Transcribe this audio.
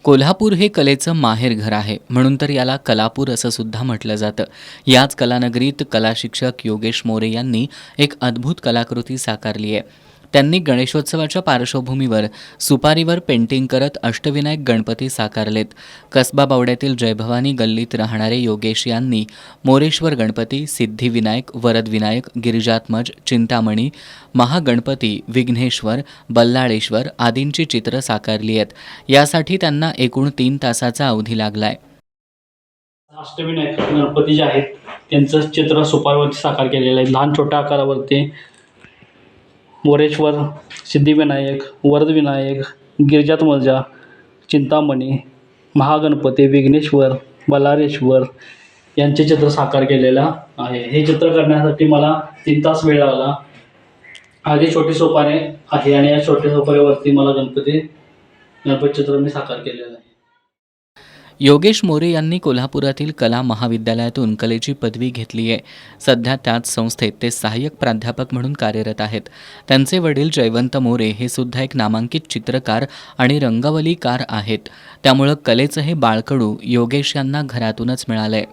कोल्हापूर हे कलेचं माहेरघर आहे, म्हणून तर याला कलापूर असं सुद्धा म्हटलं जातं. याच कलानगरीत कलाशिक्षक योगेश मोरे यांनी एक अद्भुत कलाकृती साकारली आहे. त्यांनी गणेशोत्सवाच्या पार्श्वभूमीवर सुपारीवर पेंटिंग करत अष्टविनायक गणपती साकारलेत. कसबा बावड्यातील जयभवानी गल्लीत राहणारे योगेश यांनी मोरेश्वर गणपती, सिद्धिविनायक, वरदविनायक, गिरिजात्मज, चिंतामणी, महागणपती, विघ्नेश्वर, बल्लाळेश्वर आदींची चित्रं साकारली आहेत. यासाठी त्यांना एकूण 3 तासाचा अवधी लागलाय. अष्टविनायक गणपती जे आहेत त्यांचं चित्र सुपारीवरती साकार केलेलं आहे. लहान छोट्या आकारावरती मोरेश्वर, सिद्धिविनायक, वरदविनायक, गिरिजात्मजा, चिंतामणी, महागणपती, विघ्नेश्वर, बल्लाळेश्वर यांचे चित्र साकार केलेलं आहे. हे चित्र करण्यासाठी मला 3 तास वेळ लागला. आधी छोटी सोपारी आहे आणि या छोट्या सोपारीवरती मला गणपती चित्र मी साकार केलेलं आहे. योगेश मोरे यांनी कोल्हापुरातील कला महाविद्यालयातून कलेची पदवी घेतली आहे. सध्या त्याच संस्थेत ते सहाय्यक प्राध्यापक म्हणून कार्यरत आहेत. त्यांचे वडील जयवंत मोरे हे सुद्धा एक नामांकित चित्रकार आणि रंगवलीकार आहेत. त्यामुळं कलेचं हे बाळकडू योगेश यांना घरातूनच मिळालंय.